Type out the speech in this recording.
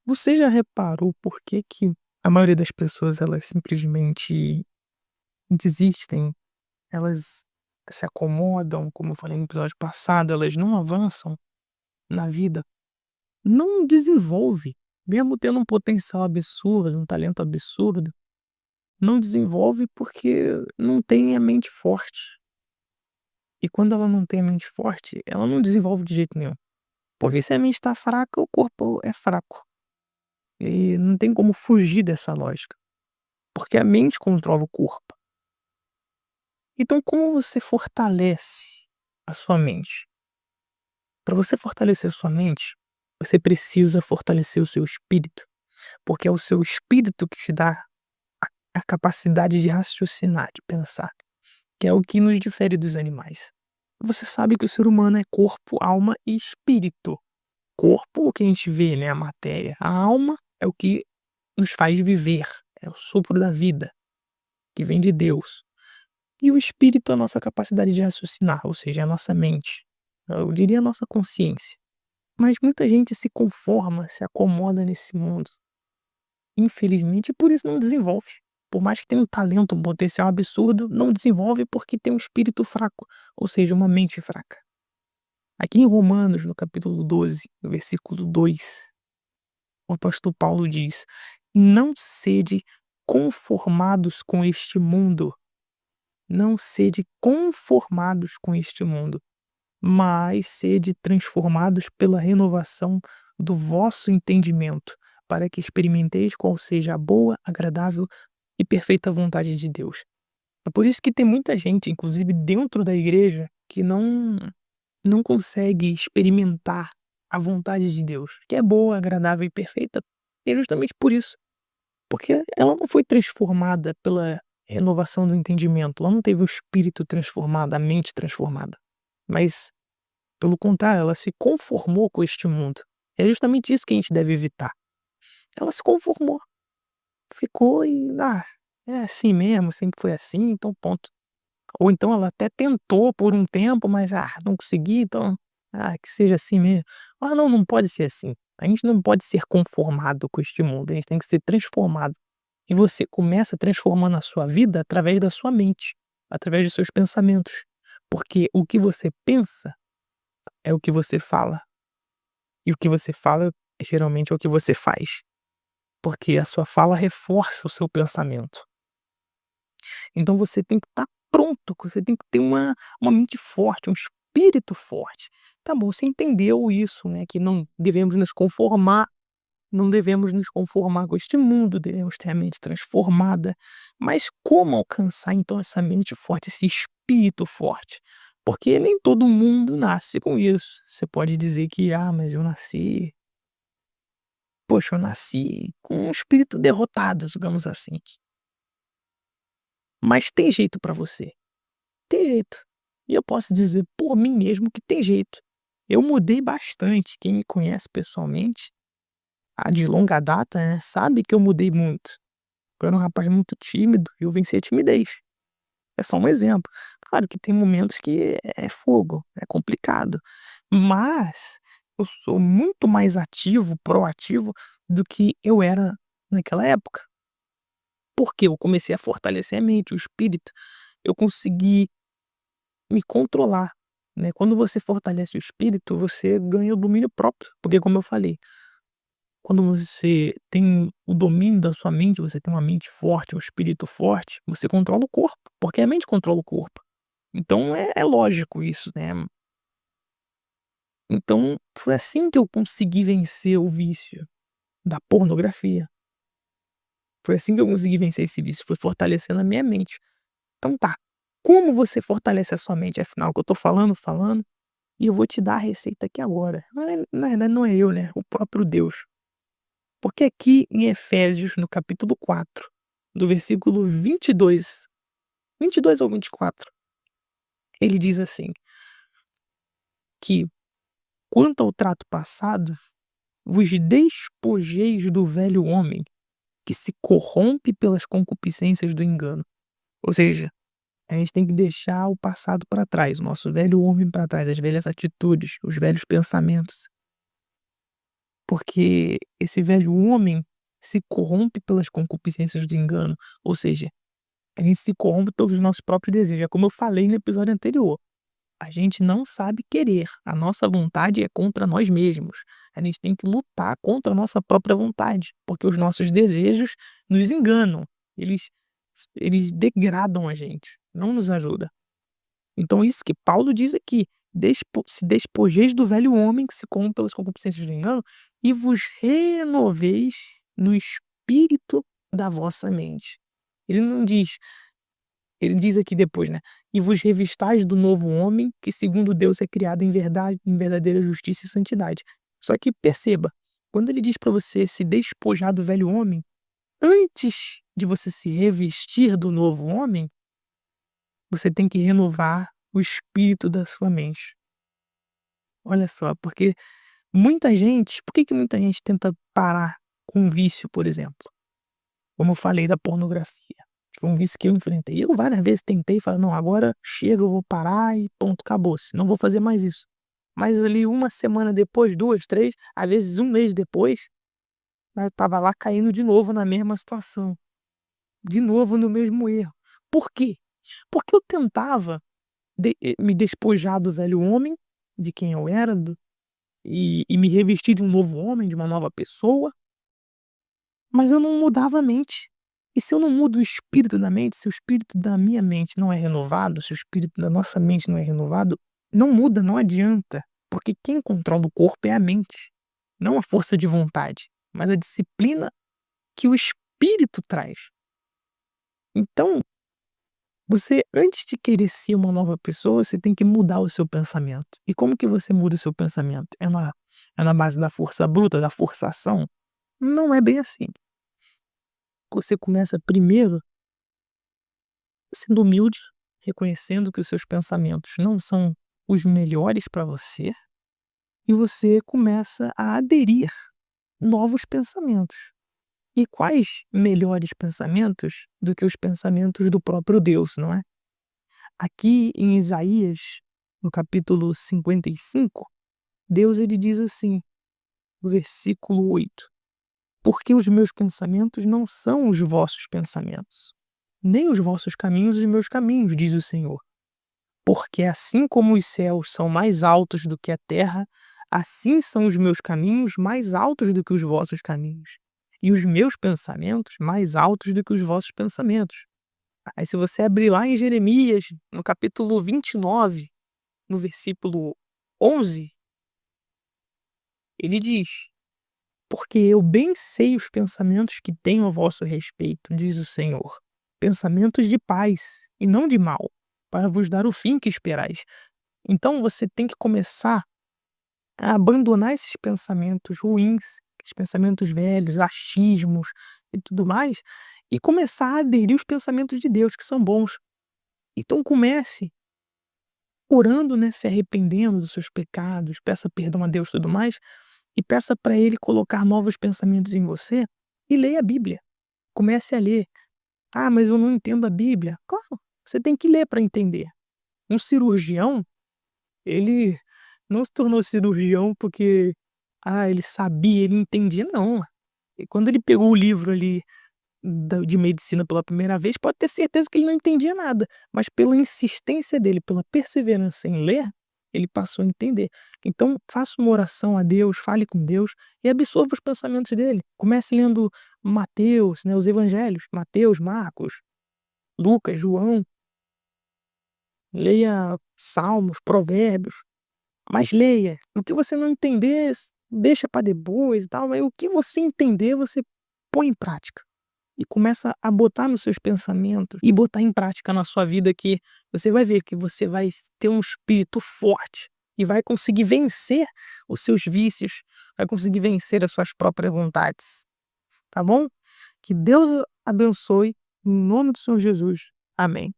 Você já reparou por que que a maioria das pessoas elas simplesmente desistem, elas se acomodam, como eu falei no episódio passado, elas não avançam na vida, não desenvolve, mesmo tendo um potencial absurdo, um talento absurdo, não desenvolve porque não tem a mente forte. E quando ela não tem a mente forte, ela não desenvolve de jeito nenhum. Porque se a mente está fraca, o corpo é fraco. E não tem como fugir dessa lógica, porque a mente controla o corpo. Então, como você fortalece a sua mente? Para você fortalecer a sua mente, você precisa fortalecer o seu espírito, porque é o seu espírito que te dá a capacidade de raciocinar, de pensar, que é o que nos difere dos animais. Você sabe que o ser humano é corpo, alma e espírito. Corpo, o que a gente vê, né, a matéria. A alma é o que nos faz viver, é o sopro da vida, que vem de Deus. E o espírito é a nossa capacidade de raciocinar, ou seja, a nossa mente. Eu diria a nossa consciência. Mas muita gente se conforma, se acomoda nesse mundo. Infelizmente, e por isso não desenvolve. Por mais que tenha um talento, um potencial absurdo, não desenvolve porque tem um espírito fraco, ou seja, uma mente fraca. Aqui em Romanos, no capítulo 12, no versículo 2, o apóstolo Paulo diz: Não sede conformados com este mundo, não sede conformados com este mundo, mas sede transformados pela renovação do vosso entendimento, para que experimenteis qual seja a boa, agradável e perfeita vontade de Deus. É por isso que tem muita gente, inclusive dentro da igreja, que não consegue experimentar a vontade de Deus, que é boa, agradável e perfeita, e é justamente por isso, porque ela não foi transformada pela renovação do entendimento, ela não teve o espírito transformado, a mente transformada, mas pelo contrário, ela se conformou com este mundo. É justamente isso que a gente deve evitar. Ela se conformou, ficou e, é assim mesmo, sempre foi assim, então ponto. Ou então ela até tentou por um tempo, mas, não consegui, então, que seja assim mesmo. Não, não pode ser assim. A gente não pode ser conformado com este mundo, a gente tem que ser transformado. E você começa transformando a sua vida através da sua mente, através dos seus pensamentos. Porque o que você pensa é o que você fala. E o que você fala, geralmente, é o que você faz, porque a sua fala reforça o seu pensamento. Então você tem que estar pronto, você tem que ter uma mente forte, um espírito forte. Tá bom, você entendeu isso, né, que não devemos nos conformar com este mundo, devemos ter a mente transformada. Mas como alcançar então essa mente forte, esse espírito forte? Porque nem todo mundo nasce com isso. Você pode dizer que: mas eu nasci Poxa, eu nasci com um espírito derrotado, digamos assim. Mas tem jeito pra você, tem jeito. E eu posso dizer por mim mesmo que tem jeito. Eu mudei bastante, quem me conhece pessoalmente, de longa data, né, sabe que eu mudei muito. Eu era um rapaz muito tímido e eu venci a timidez. É só um exemplo. Claro que tem momentos que é fogo, é complicado, mas eu sou muito mais ativo, proativo do que eu era naquela época. Porque eu comecei a fortalecer a mente, o espírito, eu consegui me controlar, né. Quando você fortalece o espírito, você ganha o domínio próprio, porque como eu falei, quando você tem o domínio da sua mente, você tem uma mente forte, um espírito forte, você controla o corpo, porque a mente controla o corpo. Então é lógico isso, né. Então foi assim que eu consegui vencer o vício da pornografia. Foi assim que eu consegui vencer esse vício, foi fortalecendo a minha mente. Então tá, como você fortalece a sua mente? Afinal, que eu tô falando, falando, e eu vou te dar a receita aqui agora. Na verdade não é eu, né, o próprio Deus. Porque aqui em Efésios, no capítulo 4, do versículo 22 ou 24, ele diz assim, que: "Quanto ao trato passado, vos despojeis do velho homem, que se corrompe pelas concupiscências do engano." Ou seja, a gente tem que deixar o passado para trás, o nosso velho homem para trás, as velhas atitudes, os velhos pensamentos. porque esse velho homem se corrompe pelas concupiscências do engano, ou seja, a gente se corrompe pelos nossos próprios desejos, é como eu falei no episódio anterior. A gente não sabe querer, a nossa vontade é contra nós mesmos. A gente tem que lutar contra a nossa própria vontade, porque os nossos desejos nos enganam, eles eles degradam a gente, não nos ajuda. Então isso que Paulo diz aqui: se despojeis do velho homem que se corrompe pelas concupiscências do engano e vos renoveis no espírito da vossa mente. Ele não diz ele diz aqui depois, né: "E vos revistais do novo homem, que segundo Deus é criado em verdade, em verdadeira justiça e santidade". Só que perceba, quando ele diz para você se despojar do velho homem, antes de você se revestir do novo homem, você tem que renovar o espírito da sua mente. Olha só, porque muita gente por que que muita gente tenta parar com um vício, por exemplo? Como eu falei da pornografia, foi um vício que eu enfrentei. Eu várias vezes tentei falar: "Não, agora chega, eu vou parar e ponto, acabou-se, não vou fazer mais isso". Mas ali uma semana depois, 2, 3, às vezes um mês depois, né, eu estava lá caindo de novo na mesma situação, de novo no mesmo erro. Por quê? Porque eu tentava me despojar do velho homem, de quem eu era, e me revestir de um novo homem, de uma nova pessoa, mas eu não mudava a mente. E se eu não mudo o espírito da mente, se o espírito da minha mente não é renovado, se o espírito da nossa mente não é renovado, não muda, não adianta. Porque quem controla o corpo é a mente, não a força de vontade, mas a disciplina que o espírito traz. Então, você, antes de querer ser uma nova pessoa, você tem que mudar o seu pensamento. E como que você muda o seu pensamento? É na base da força bruta, da forçação? Não é bem assim. Você começa primeiro sendo humilde, reconhecendo que os seus pensamentos não são os melhores para você, e você começa a aderir novos pensamentos. E quais melhores pensamentos do que os pensamentos do próprio Deus, não é? Aqui em Isaías, no capítulo 55, Deus ele diz assim, no versículo 8: "Porque os meus pensamentos não são os vossos pensamentos, nem os vossos caminhos os meus caminhos, diz o Senhor. Porque assim como os céus são mais altos do que a terra, assim são os meus caminhos mais altos do que os vossos caminhos, e os meus pensamentos mais altos do que os vossos pensamentos." Aí se você abrir lá em Jeremias, no capítulo 29, no versículo 11, ele diz: "Porque eu bem sei os pensamentos que tenho a vosso respeito, diz o Senhor, pensamentos de paz e não de mal, para vos dar o fim que esperais." Então você tem que começar a abandonar esses pensamentos ruins, esses pensamentos velhos, achismos e tudo mais, e começar a aderir os pensamentos de Deus, que são bons. Então comece orando, né, se arrependendo dos seus pecados, peça perdão a Deus e tudo mais, e peça para Ele colocar novos pensamentos em você, e leia a Bíblia. Comece a ler. "Ah, mas eu não entendo a Bíblia." Claro, você tem que ler para entender. Um cirurgião, ele não se tornou cirurgião porque, ele sabia, ele entendia, não. E quando ele pegou o livro ali de medicina pela primeira vez, pode ter certeza que ele não entendia nada, mas pela insistência dele, pela perseverança em ler, ele passou a entender. Então, faça uma oração a Deus, fale com Deus e absorva os pensamentos dele. Comece lendo Mateus, né, os evangelhos, Mateus, Marcos, Lucas, João, leia Salmos, Provérbios, mas leia. O que você não entender, deixa para depois e tal, mas o que você entender, você põe em prática. E começa a botar nos seus pensamentos e botar em prática na sua vida, que você vai ver que você vai ter um espírito forte e vai conseguir vencer os seus vícios, vai conseguir vencer as suas próprias vontades, tá bom? Que Deus abençoe, em nome do Senhor Jesus. Amém.